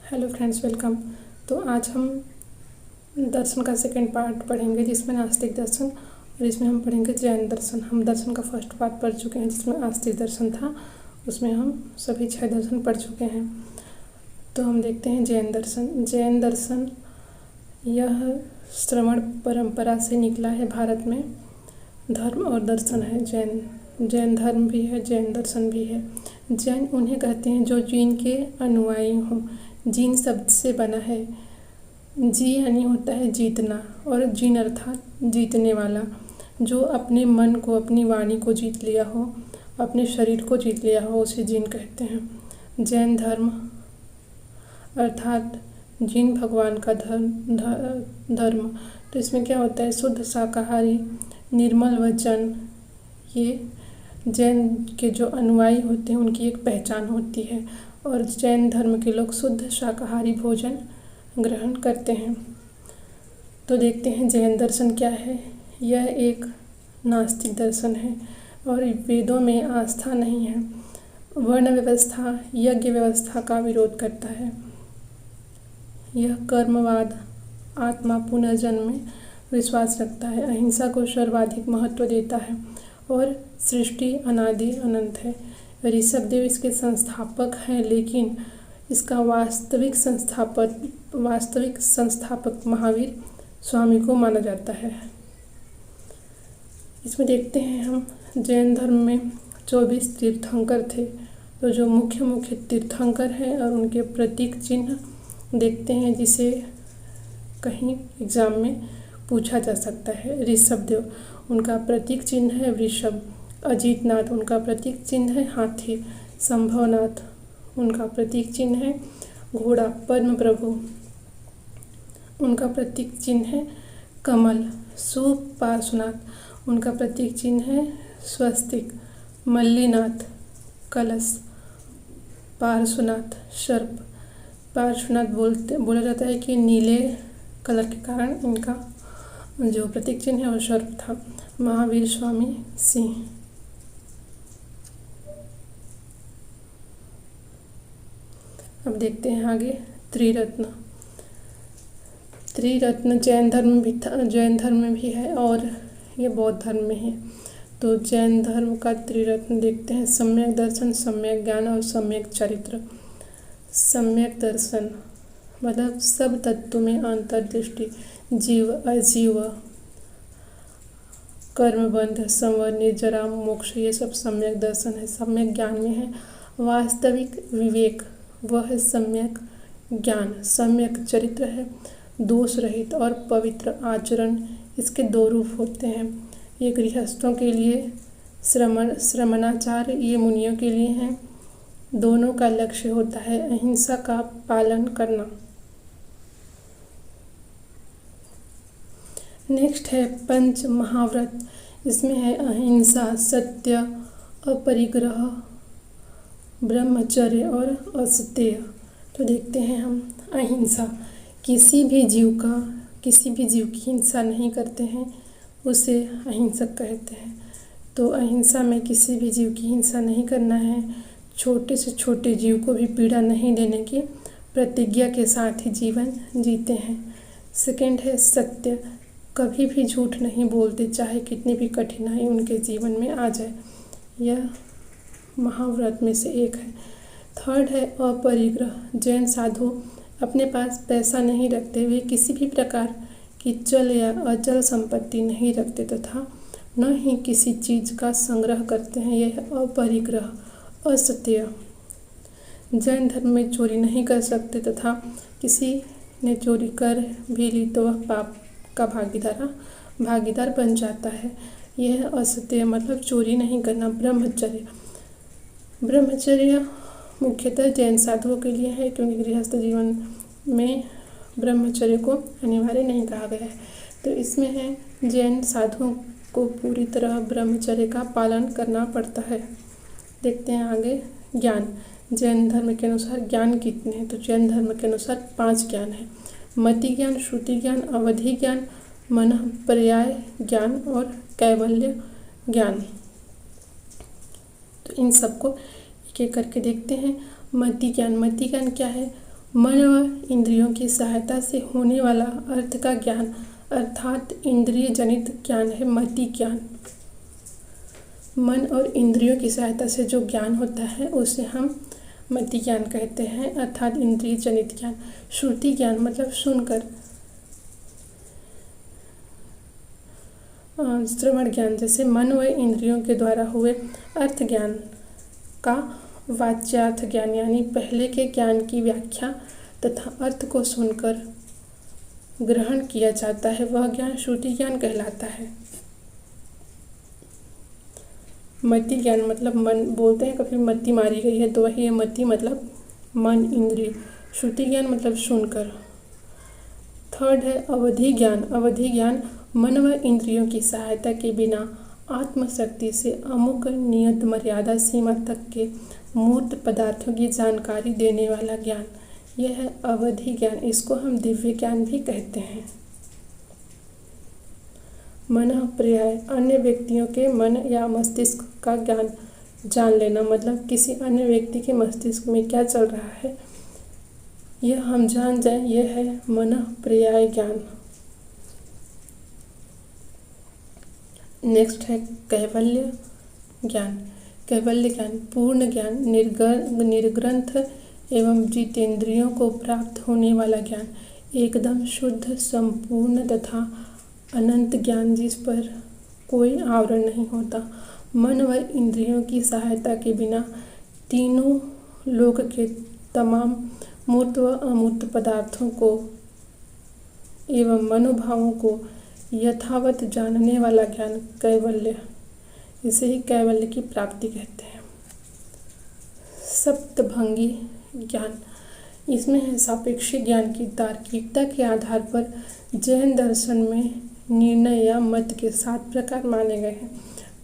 Hello friends, welcome. तो आज हम दर्शन का सेकंड पार्ट पढ़ेंगे, जिसमें नास्तिक दर्शन, और इसमें हम पढ़ेंगे जैन दर्शन। हम दर्शन का फर्स्ट पार्ट पढ़ चुके हैं, जिसमें आस्तिक दर्शन था। उसमें हम सभी 6 दर्शन पढ़ चुके हैं। तो हम देखते हैं जैन दर्शन। जैन दर्शन यह श्रवण परंपरा से निकला है। भारत में धर्म और दर्शन है। जैन धर्म भी है, जैन दर्शन भी है। जैन उन्हें कहते हैं जो जीन के अनुयायी हों। जीन शब्द से बना है। जी यानी होता है जीतना, और जीन अर्थात जीतने वाला। जो अपने मन को, अपनी वाणी को जीत लिया हो, अपने शरीर को जीत लिया हो, उसे जीन कहते हैं। जैन धर्म अर्थात जीन भगवान का धर्म। तो इसमें क्या होता है? शुद्ध शाकाहारी, निर्मल वचन, ये जैन के जो अनुयायी होते हैं उनकी एक पहचान होती है। और जैन धर्म के लोग शुद्ध शाकाहारी भोजन ग्रहण करते हैं। तो देखते हैं जैन दर्शन क्या है। यह एक नास्तिक दर्शन है और वेदों में आस्था नहीं है। वर्ण व्यवस्था, यज्ञ व्यवस्था का विरोध करता है। यह कर्मवाद, आत्मा पुनर्जन्म में विश्वास रखता है। अहिंसा को सर्वाधिक महत्व देता है और सृष्टि अनादि अनंत है। ऋषभदेव इसके संस्थापक हैं, लेकिन इसका वास्तविक संस्थापक महावीर स्वामी को माना जाता है। इसमें देखते हैं हम जैन धर्म में 24 तीर्थंकर थे। तो जो मुख्य तीर्थंकर हैं और उनके प्रतीक चिन्ह देखते हैं, जिसे कहीं एग्जाम में पूछा जा सकता है। ऋषभदेव, उनका प्रतीक चिन्ह है वृषभ। अजीतनाथ, उनका प्रतीक चिन्ह है हाथी। संभवनाथ, उनका प्रतीक चिन्ह है घोड़ा। पद्म प्रभु, उनका प्रतीक चिन्ह है कमल। सुपार्श्वनाथ, उनका प्रतीक चिन्ह है स्वस्तिक। मल्लीनाथ, कलश। पार्श्वनाथ, सर्प। पार्श्वनाथ बोला जाता है कि नीले कलर के कारण इनका जो प्रतीक चिन्ह है वो सर्प था। महावीर स्वामी, सिंह। अब देखते हैं आगे त्रिरत्न जैन धर्म में भी है और ये बौद्ध धर्म में है। तो जैन धर्म का त्रिरत्न देखते हैं। सम्यक दर्शन, सम्यक ज्ञान और सम्यक चरित्र। सम्यक दर्शन मतलब सब तत्वों में अंतर्दृष्टि, जीव अजीव, कर्मबंध, संवर, निर्जरा, मोक्ष, ये सब सम्यक दर्शन है। सम्यक ज्ञान में है वास्तविक विवेक, वह है सम्यक ज्ञान। सम्यक चरित्र है दोष रहित और पवित्र आचरण। इसके 2 रूप होते हैं। ये गृहस्थों के लिए श्रमणाचार, ये मुनियों के लिए हैं। दोनों का लक्ष्य होता है अहिंसा का पालन करना। नेक्स्ट है पंच महाव्रत। इसमें है अहिंसा, सत्य, अपरिग्रह, ब्रह्मचर्य और असत्यय। तो देखते हैं हम अहिंसा। किसी भी जीव की हिंसा नहीं करते हैं, उसे अहिंसक कहते हैं। तो अहिंसा में किसी भी जीव की हिंसा नहीं करना है। छोटे से छोटे जीव को भी पीड़ा नहीं देने की प्रतिज्ञा के साथ ही जीवन जीते हैं। सेकंड है सत्य। कभी भी झूठ नहीं बोलते, चाहे कितनी भी कठिनाई उनके जीवन में आ जाए। यह महाव्रत में से एक है। थर्ड है अपरिग्रह। जैन साधु अपने पास पैसा नहीं रखते, वे किसी भी प्रकार की चल या अचल संपत्ति नहीं रखते तथा न ही किसी चीज़ का संग्रह करते हैं। यह अपरिग्रह। असत्य, जैन धर्म में चोरी नहीं कर सकते तथा किसी ने चोरी कर भी ली तो वह पाप का भागीदार बन जाता है। यह असत्य मतलब चोरी नहीं करना। ब्रह्मचर्य मुख्यतः जैन साधुओं के लिए है, क्योंकि गृहस्थ जीवन में ब्रह्मचर्य को अनिवार्य नहीं कहा गया है। तो इसमें है जैन साधुओं को पूरी तरह ब्रह्मचर्य का पालन करना पड़ता है। देखते हैं आगे ज्ञान। जैन धर्म के अनुसार ज्ञान कितने हैं? तो जैन धर्म के अनुसार 5 ज्ञान है। मति ज्ञान, श्रुति ज्ञान, अवधि ज्ञान, मनः पर्याय ज्ञान और कैवल्य ज्ञान। तो इन सबको एक एक करके देखते हैं। मति ज्ञान क्या है? मन व इंद्रियों की सहायता से होने वाला अर्थ का ज्ञान अर्थात इंद्रिय जनित ज्ञान है मति ज्ञान। मन और इंद्रियों की सहायता से जो ज्ञान होता है उसे हम मति ज्ञान कहते हैं अर्थात इंद्रिय जनित ज्ञान। श्रुति ज्ञान मतलब सुनकर। श्रवण ज्ञान जैसे मन व इंद्रियों के द्वारा हुए अर्थ ज्ञान का वाच्यार्थ ज्ञान यानी पहले के ज्ञान की व्याख्या तथा अर्थ को सुनकर ग्रहण किया जाता है वह ज्ञान श्रुति ज्ञान कहलाता है। मति ज्ञान मतलब मन बोलते हैं कभी मति मारी गई है तो वही है मति मतलब मन इंद्रिय। श्रुति ज्ञान मतलब सुनकर। थर्ड है अवधि ज्ञान। अवधि ज्ञान मन व इंद्रियों की सहायता के बिना आत्मशक्ति से अमुक नियत मर्यादा सीमा तक के मूर्त पदार्थों की जानकारी देने वाला ज्ञान, यह है अवधि ज्ञान। इसको हम दिव्य ज्ञान भी कहते हैं। मन पर्याय अन्य व्यक्तियों के मन या मस्तिष्क का ज्ञान जान लेना मतलब किसी अन्य व्यक्ति के मस्तिष्क में क्या चल रहा है यह हम जान जाएं, यह है मन पर्याय ज्ञान। नेक्स्ट है कैवल्य ज्ञान। कैवल्य ज्ञान पूर्ण ज्ञान निर्ग्रंथ एवं जितेंद्रियों को प्राप्त होने वाला ज्ञान, एकदम शुद्ध संपूर्ण तथा अनंत ज्ञान जिस पर कोई आवरण नहीं होता। मन व इंद्रियों की सहायता के बिना तीनों लोक के तमाम मूर्त व अमूर्त पदार्थों को एवं मनोभावों को यथावत जानने वाला ज्ञान कैवल्य, इसे ही कैवल्य की प्राप्ति कहते हैं। सप्तभंगी ज्ञान, इसमें है सापेक्षिक ज्ञान की तार्किकता के आधार पर जैन दर्शन में निर्णय या मत के 7 प्रकार माने गए हैं।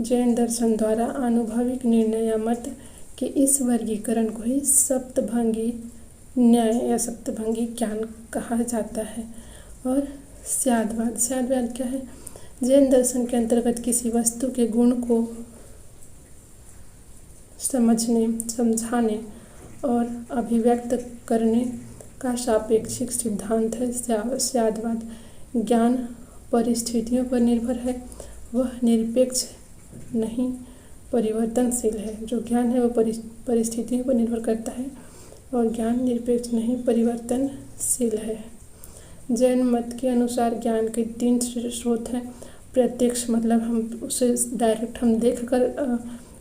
जैन दर्शन द्वारा आनुभविक निर्णय या मत के इस वर्गीकरण को ही सप्तभंगी न्याय या सप्तभंगी ज्ञान कहा जाता है। और स्याद्वाद, स्याद्वाद क्या है? जैन दर्शन के अंतर्गत किसी वस्तु के गुण को समझने, समझाने और अभिव्यक्त करने का सापेक्षिक सिद्धांत है स्याद्वाद। ज्ञान परिस्थितियों पर निर्भर है, वह निरपेक्ष नहीं परिवर्तनशील है। जो ज्ञान है वो परिस्थितियों पर निर्भर करता है और ज्ञान निरपेक्ष नहीं परिवर्तनशील है। जैन मत के अनुसार ज्ञान के 3 स्रोत हैं। प्रत्यक्ष मतलब हम उसे डायरेक्ट हम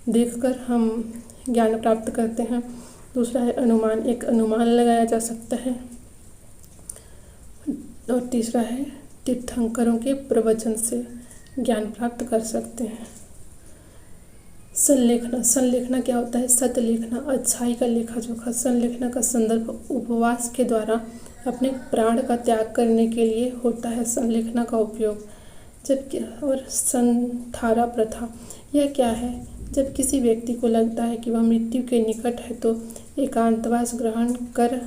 देखकर हम ज्ञान प्राप्त करते हैं। दूसरा है अनुमान, एक अनुमान लगाया जा सकता है। और तीसरा है तीर्थंकरों के प्रवचन से ज्ञान प्राप्त कर सकते हैं। संलेखना, संलेखना क्या होता है? सत्य लेखना, अच्छाई का लेखा जोखा। संलेखना का संदर्भ उपवास के द्वारा अपने प्राण का त्याग करने के लिए होता है संलेखना का उपयोग। जबकि और संथारा प्रथा, यह क्या है? जब किसी व्यक्ति को लगता है कि वह मृत्यु के निकट है तो एकांतवास ग्रहण कर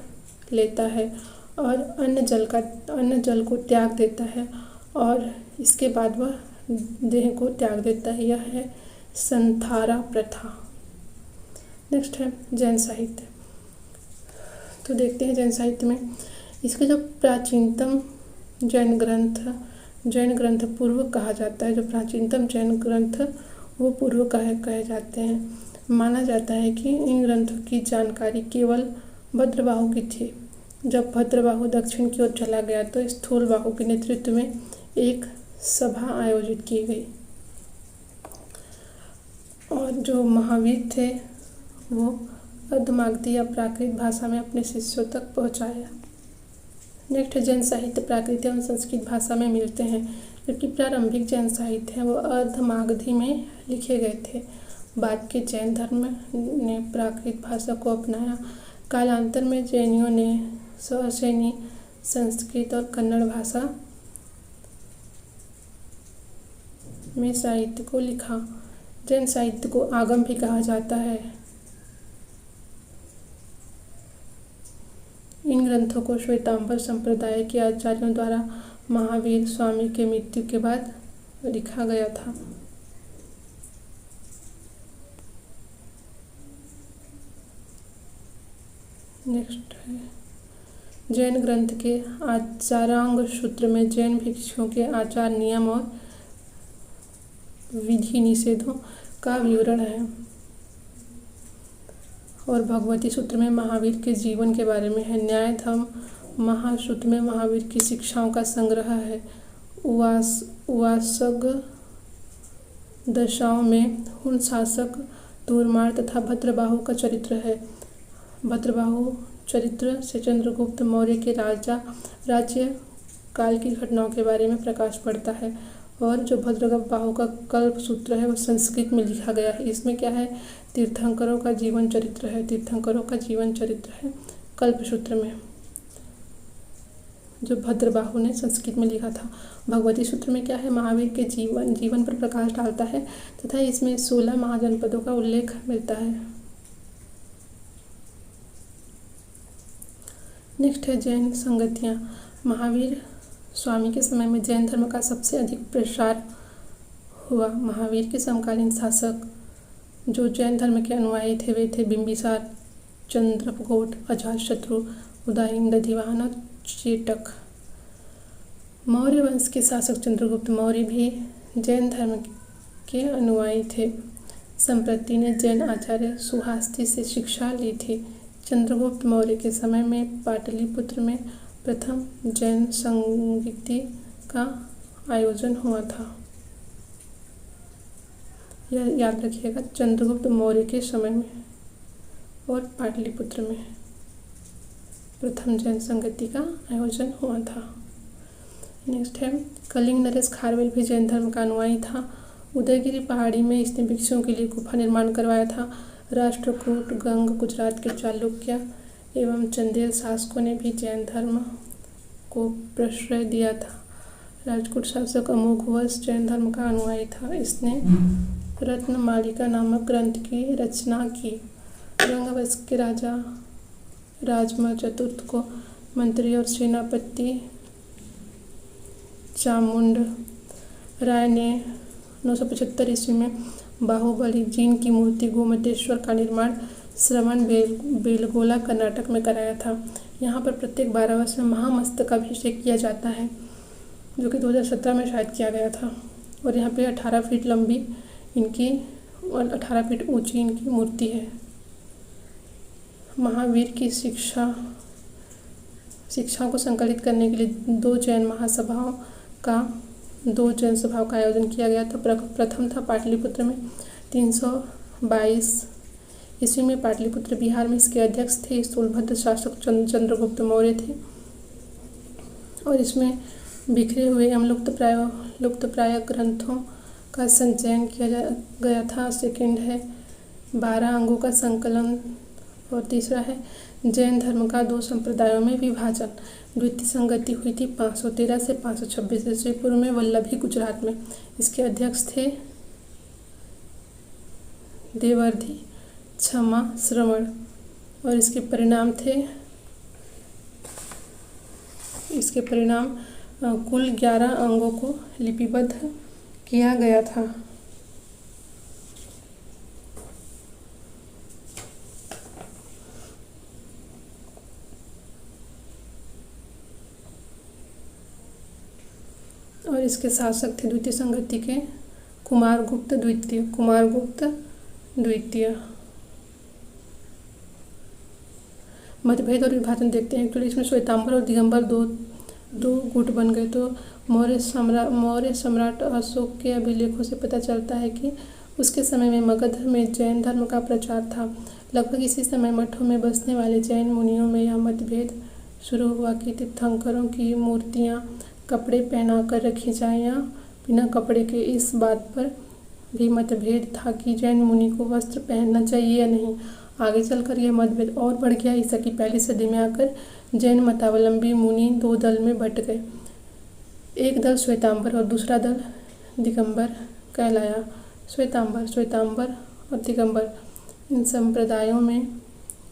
लेता है और अन्न जल को त्याग देता है और इसके बाद वह देह को त्याग देता है। यह है संथारा प्रथा। नेक्स्ट है जैन साहित्य। तो देखते हैं जैन साहित्य में इसके जो प्राचीनतम जैन ग्रंथ पूर्व कहा जाता है। जो प्राचीनतम जैन ग्रंथ वो पूर्व कहे जाते हैं। माना जाता है कि इन ग्रंथों की जानकारी केवल भद्रबाहु की थी। जब भद्रबाहु दक्षिण की ओर चला गया तो स्थूलबाहु के नेतृत्व में एक सभा आयोजित की गई और जो महावीर थे वो अर्धमागधी या प्राकृत भाषा में अपने शिष्यों तक पहुंचाया। नेक्स्ट जैन साहित्य प्राकृत एवं संस्कृत भाषा में मिलते हैं, जबकि प्रारंभिक जैन साहित्य है वो अर्धमागधी में लिखे गए थे। बाद के जैन धर्म ने प्राकृत भाषा को अपनाया। कालांतर में जैनियों ने सौशैनी, संस्कृत और कन्नड़ भाषा में साहित्य को लिखा। जैन साहित्य को आगम भी कहा जाता है। इन ग्रंथों को श्वेतांबर संप्रदाय के आचार्यों द्वारा महावीर स्वामी के मृत्यु के बाद लिखा गया था। नेक्स्ट है जैन ग्रंथ के आचारांग सूत्र में जैन भिक्षुओं के आचार नियम और विधि निषेधों का विवरण है। और भगवती सूत्र में महावीर के जीवन के बारे में है। न्याय धर्म महासूत्र में महावीर की शिक्षाओं का संग्रह है। उवासक दशाओं में हुन शासक तोरमार तथा भद्रबाहु का चरित्र है। भद्रबाहु चरित्र से चंद्रगुप्त मौर्य के राज्य काल की घटनाओं के बारे में प्रकाश पड़ता है। और जो भद्रबाहु का कल्प सूत्र है वो संस्कृत में लिखा गया है। इसमें क्या है, तीर्थंकरों का जीवन चरित्र है। तीर्थंकरों का जीवन चरित्र है कल्प सूत्र में, जो भद्रबाहु ने संस्कृत में लिखा था। भगवती सूत्र में क्या है, महावीर के जीवन पर प्रकाश डालता है तथा इसमें 16 महाजनपदों का उल्लेख मिलता है। नेक्स्ट है जैन संगतियाँ। महावीर स्वामी के समय में जैन धर्म का सबसे अधिक प्रसार हुआ। महावीर के समकालीन शासक जो जैन धर्म के अनुयायी थे वे थे बिंबिसार, चंद्रगुप्त, अजातशत्रु, उदयन, दधिवाहन और चेटक। मौर्य वंश के शासक चंद्रगुप्त मौर्य भी जैन धर्म के अनुयायी थे। संप्रति ने जैन आचार्य सुहास्ति से शिक्षा ली थी। चंद्रगुप्त मौर्य के समय में पाटलिपुत्र में प्रथम जैन संगीति का आयोजन हुआ था। यह याद रखिएगा, चंद्रगुप्त मौर्य के समय में और पाटलिपुत्र में प्रथम जैन संगीति का आयोजन हुआ था। नेक्स्ट है कलिंग नरेश खारवेल भी जैन धर्म का अनुयायी था। उदयगिरी पहाड़ी में इसने भिक्षुओं के लिए गुफा निर्माण करवाया था। राष्ट्रकूट, गंग, गुजरात के चालुक्य एवं चंदेल शासकों ने भी जैन धर्म को प्रश्रय दिया था। राजपूत शासक अमोघवर्ष जैन धर्म का अनुयायी था। इसने रत्नमालिका नामक ग्रंथ की रचना की। गंगवंश के राजा राजमा चतुर्थ को मंत्री और सेनापति चामुंड राय ने 975 ईस्वी में बाहुबली जीन की मूर्ति गोमतेश्वर का निर्माण श्रवण बेलगोला कर्नाटक में कराया था। यहाँ पर प्रत्येक 12 वर्ष में महामस्तकाभिषेक किया जाता है, जो कि 2017 में शायद किया गया था। और यहाँ पे 18 फीट लंबी इनकी और 18 फीट ऊंची इनकी मूर्ति है। महावीर की शिक्षा को संकलित करने के लिए 2 जैन सभाओं का आयोजन किया गया था। प्रथम था पाटलिपुत्र में 322 ईस्वी में। पाटलिपुत्र बिहार में। इसके अध्यक्ष थे स्थूलभद्र शासक चंद्रगुप्त मौर्य थे। और इसमें बिखरे हुए एवं लुप्तप्राय ग्रंथों का संचयन किया गया था। सेकंड है 12 अंगों का संकलन। और तीसरा है जैन धर्म का 2 संप्रदायों में विभाजन। द्वितीय संगति हुई थी 513 से 526 ईस्वी पूर्व में वल्लभी, गुजरात में। इसके अध्यक्ष थे देवर्धि, क्षमा, श्रवण। और इसके परिणाम कुल 11 अंगों को लिपिबद्ध किया गया था। और इसके शासक थे द्वितीय संगति के कुमारगुप्त द्वितीय। मतभेद और विभाजन देखते हैं। एक्चुअली इसमें श्वेतांबर और दिगंबर दो गुट बन गए। तो मौर्य सम्राट अशोक के अभिलेखों से पता चलता है कि उसके समय में मगध में जैन धर्म का प्रचार था। लगभग इसी समय मठों में बसने वाले जैन मुनियों में यह मतभेद शुरू हुआ कि तीर्थंकरों की मूर्तियाँ कपड़े पहनाकर रखी जाएं या बिना कपड़े के। इस बात पर भी मतभेद था कि जैन मुनि को वस्त्र पहनना चाहिए या नहीं। आगे चलकर यह मतभेद और बढ़ गया। ईसा की पहली सदी में आकर जैन मतावलंबी मुनि 2 दल में बंट गए। एक दल श्वेतांबर और दूसरा दल दिगंबर कहलाया। श्वेतांबर और दिगंबर इन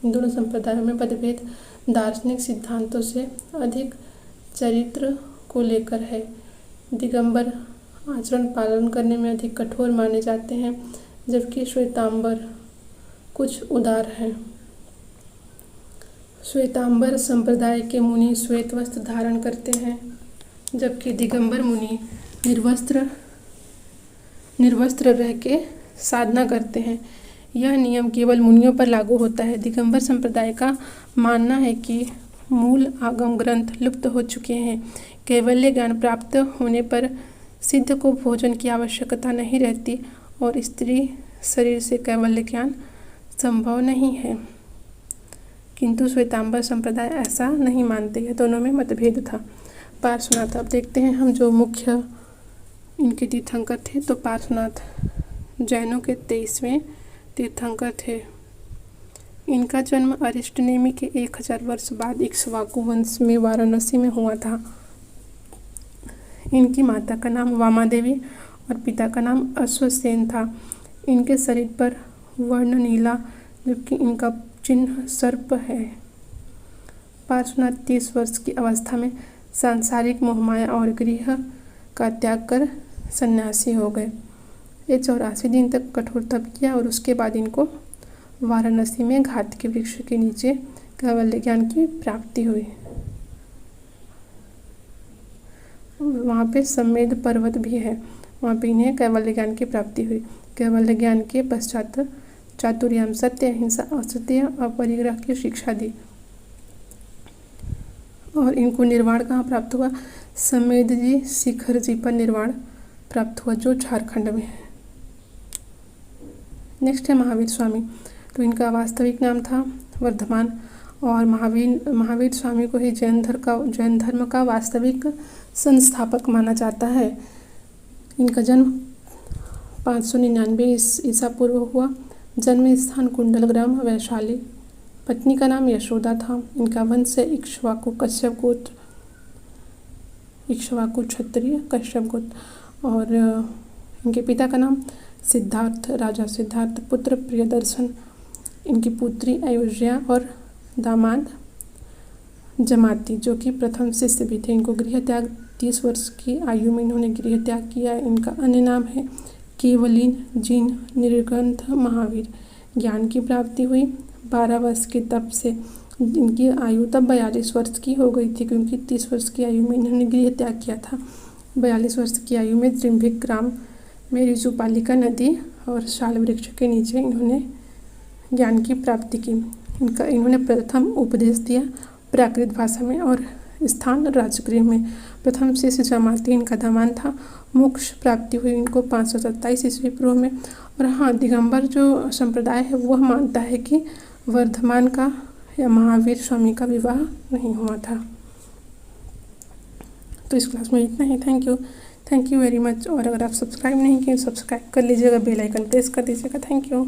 दोनों संप्रदायों में मतभेद दार्शनिक सिद्धांतों से अधिक चरित्र को लेकर है। दिगंबर आचरण पालन करने में अधिक कठोर माने जाते हैं, जबकि श्वेतांबर कुछ उदार हैं। श्वेतांबर संप्रदाय के मुनि श्वेत वस्त्र धारण करते हैं, जबकि दिगंबर मुनि निर्वस्त्र रह के साधना करते हैं। यह नियम केवल मुनियों पर लागू होता है। दिगंबर संप्रदाय का मानना है कि मूल आगम ग्रंथ लुप्त हो चुके हैं। कैवल्य ज्ञान प्राप्त होने पर सिद्ध को भोजन की आवश्यकता नहीं रहती और स्त्री शरीर से कैवल्य ज्ञान संभव नहीं है। किंतु श्वेतांबर संप्रदाय ऐसा नहीं मानते। यह दोनों में मतभेद था। पार्श्वनाथ, अब देखते हैं हम जो मुख्य इनके तीर्थंकर थे। तो पार्श्वनाथ जैनों के 23वें तीर्थंकर थे। इनका जन्म अरिष्टनेमि के 1000 वर्ष बाद इक्ष्वाकु वंश में वाराणसी में हुआ था। इनकी माता का नाम वामा देवी और पिता का नाम अश्वसेन था। इनके शरीर पर वर्ण नीला, जबकि इनका चिन्ह सर्प है। पार्श्वनाथ 30 वर्ष की अवस्था में सांसारिक मोहमाया और गृह का त्याग कर सन्यासी हो गए। ये 84 दिन तक कठोर तप किया और उसके बाद इनको वाराणसी में घात के वृक्ष के नीचे कैवल्य ज्ञान की प्राप्ति हुई। वहाँ पे समेध पर्वत भी है, वहाँ पे इन्हें कैवल्य ज्ञान की प्राप्ति हुई। कैवल्य ज्ञान के पश्चात चातुर्याम, सत्य, अहिंसा, असत्य, अपरिग्रह की शिक्षा दी और इनको निर्वाण कहाँ प्राप्त हुआ? समेध जी शिखर जी पर निर्वाण प्राप्त हुआ, जो झारखंड में है। नेक्स्ट है महावीर स्वामी। तो इनका वास्तविक नाम था वर्धमान और महावीर स्वामी को ही जैन धर्म का वास्तविक संस्थापक माना जाता है। इनका जन्म 599 ईसा पूर्व हुआ। जन्म स्थान कुंडल ग्राम, वैशाली। पत्नी का नाम यशोदा था। इनका वंश है इक्ष्वाकु कश्यप गोत्र, इक्ष्वाकु क्षत्रिय कश्यप गोत्र। और इनके पिता का नाम सिद्धार्थ, राजा सिद्धार्थ, पुत्र प्रियदर्शन, इनकी पुत्री अयोध्या और दामाद जमाती, जो कि प्रथम शिष्य भी थे। इनको गृह त्याग 30 वर्ष की आयु में इन्होंने गृह त्याग किया। इनका अन्य नाम है केवलीन, जिन, निर्ग्रंथ, महावीर। ज्ञान की प्राप्ति हुई 12 वर्ष के तप से। इनकी आयु तब 42 वर्ष की हो गई थी, क्योंकि 30 वर्ष की आयु में इन्होंने गृह त्याग किया था। 42 वर्ष की आयु में त्रिम्भिक ग्राम में ऋजुपालिका नदी और शाल वृक्ष के नीचे इन्होंने ज्ञान की प्राप्ति की। इन्होंने प्रथम उपदेश दिया प्राकृत भाषा में और स्थान राजगृह में। प्रथम शिष्य जमाती इनका दामान था। मोक्ष प्राप्ति हुई इनको 527 ईस्वी पूर्व में। और हाँ, दिगंबर जो संप्रदाय है वह मानता है कि वर्धमान का या महावीर स्वामी का विवाह नहीं हुआ था। तो इस क्लास में इतना ही। Thank you very much. और अगर आप सब्सक्राइब नहीं किए, सब्सक्राइब कर लीजिएगा, बेल आइकन प्रेस कर दीजिएगा। Thank you.